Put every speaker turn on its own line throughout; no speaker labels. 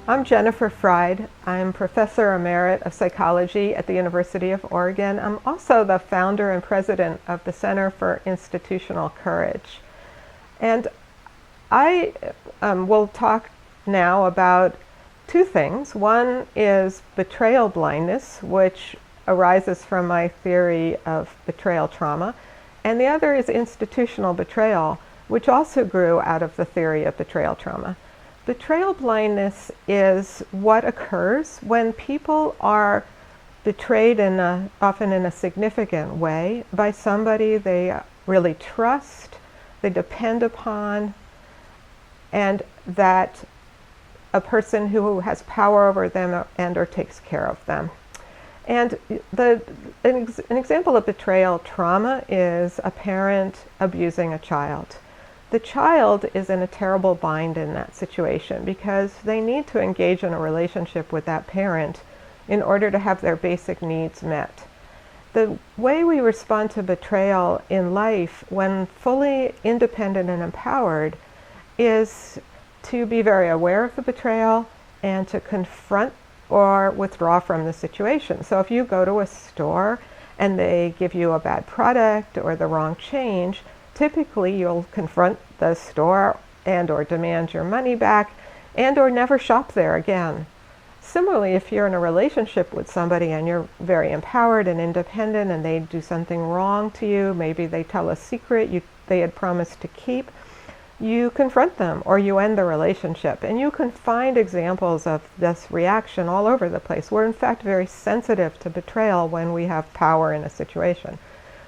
I'm Jennifer Freyd. I'm Professor Emerit of Psychology at the University of Oregon. I'm also the founder and president of the Center for Institutional Courage. And I will talk now about two things. One is betrayal blindness, which arises from my theory of betrayal trauma. And the other is institutional betrayal, which also grew out of the theory of betrayal trauma. Betrayal blindness is what occurs when people are betrayed often in a significant way by somebody they really trust, they depend upon, and that a person who has power over them and or takes care of them. And an example of betrayal trauma is a parent abusing a child. The child is in a terrible bind in that situation because they need to engage in a relationship with that parent in order to have their basic needs met. The way we respond to betrayal in life when fully independent and empowered is to be very aware of the betrayal and to confront or withdraw from the situation. So if you go to a store and they give you a bad product or the wrong change, typically you'll confront the store and or demand your money back and or never shop there again. Similarly, if you're in a relationship with somebody and you're very empowered and independent and they do something wrong to you, maybe they tell a secret they had promised to keep, you confront them or you end the relationship. And you can find examples of this reaction all over the place. We're in fact very sensitive to betrayal when we have power in a situation.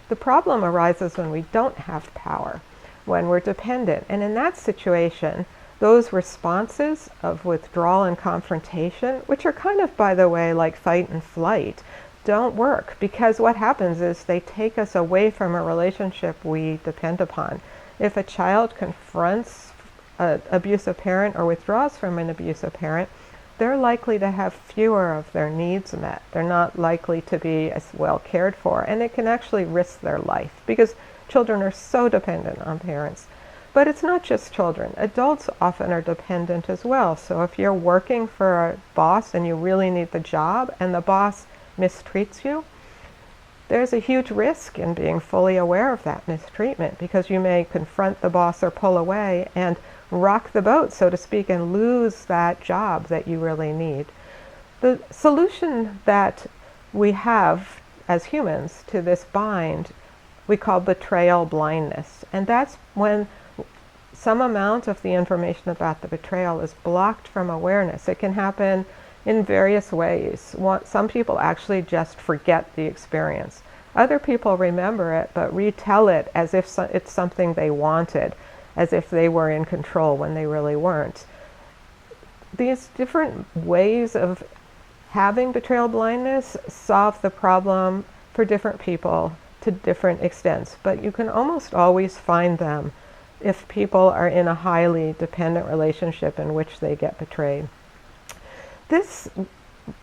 The problem arises when we don't have power, when we're dependent. And in that situation, those responses of withdrawal and confrontation, which are kind of, by the way, like fight and flight, don't work because what happens is they take us away from a relationship we depend upon. If a child confronts an abusive parent or withdraws from an abusive parent, they're likely to have fewer of their needs met. They're not likely to be as well cared for, and it can actually risk their life because children are so dependent on parents. But it's not just children. Adults often are dependent as well. So if you're working for a boss and you really need the job and the boss mistreats you, there's a huge risk in being fully aware of that mistreatment because you may confront the boss or pull away and rock the boat, so to speak, and lose that job that you really need. The solution that we have as humans to this bind we call betrayal blindness. And that's when some amount of the information about the betrayal is blocked from awareness. It can happen in various ways. Some people actually just forget the experience. Other people remember it but retell it as if it's something they wanted, as if they were in control when they really weren't. These different ways of having betrayal blindness solve the problem for different people to different extents, but you can almost always find them if people are in a highly dependent relationship in which they get betrayed. This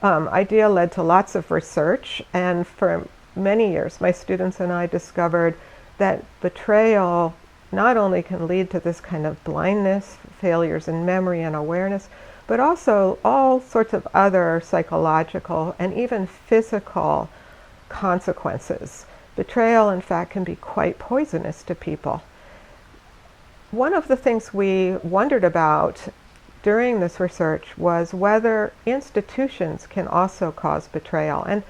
idea led to lots of research, and for many years my students and I discovered that betrayal not only can lead to this kind of blindness, failures in memory and awareness, but also all sorts of other psychological and even physical consequences. Betrayal, in fact, can be quite poisonous to people. One of the things we wondered about during this research was whether institutions can also cause betrayal. And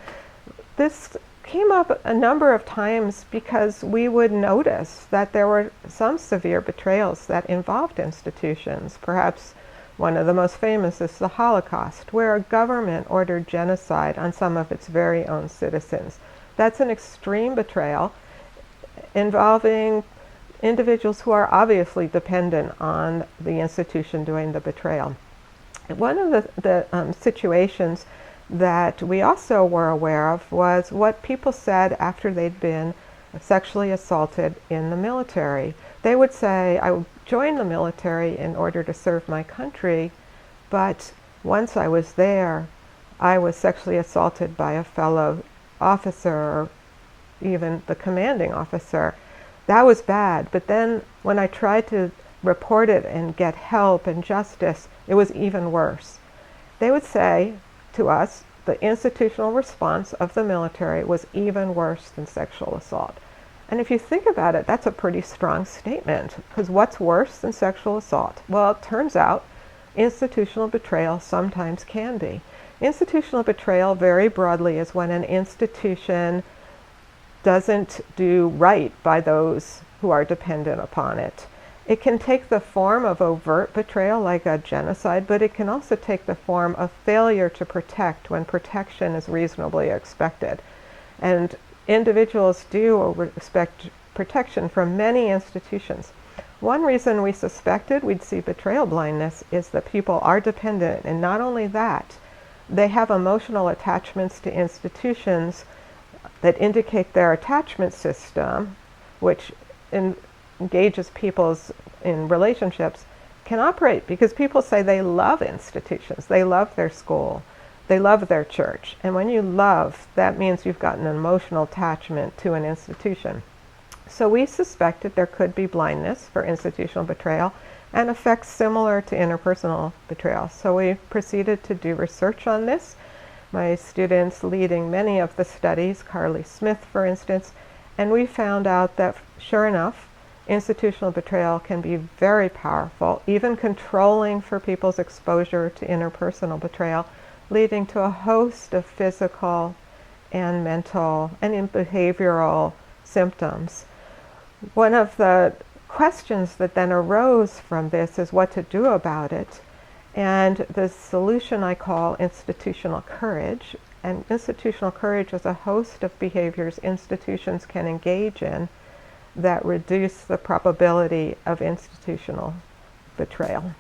this came up a number of times because we would notice that there were some severe betrayals that involved institutions. Perhaps one of the most famous is the Holocaust, where a government ordered genocide on some of its very own citizens. That's an extreme betrayal involving individuals who are obviously dependent on the institution doing the betrayal. One of the situations that we also were aware of was what people said after they'd been sexually assaulted in the military. They would say, I joined the military in order to serve my country, but once I was there, I was sexually assaulted by a fellow officer or even the commanding officer. That was bad, but then when I tried to report it and get help and justice, it was even worse. they would say to us the institutional response of the military was even worse than sexual assault. And if you think about it, that's a pretty strong statement, because what's worse than sexual assault? Well, it turns out institutional betrayal sometimes can be. Institutional betrayal, very broadly, is when an institution doesn't do right by those who are dependent upon it. It can take the form of overt betrayal, like a genocide, but it can also take the form of failure to protect when protection is reasonably expected. And individuals do expect protection from many institutions. One reason we suspected we'd see betrayal blindness is that people are dependent, and not only that, they have emotional attachments to institutions that indicate their attachment system, which engages people in relationships, can operate because people say they love institutions, they love their school, they love their church. And when you love, that means you've got an emotional attachment to an institution. So we suspected there could be blindness for institutional betrayal and effects similar to interpersonal betrayal. So we proceeded to do research on this. My students leading many of the studies, Carly Smith, for instance, and we found out that, sure enough, institutional betrayal can be very powerful, even controlling for people's exposure to interpersonal betrayal, leading to a host of physical and mental and behavioral symptoms. One of the questions that then arose from this is what to do about it. And the solution I call institutional courage. And institutional courage is a host of behaviors institutions can engage in that reduce the probability of institutional betrayal.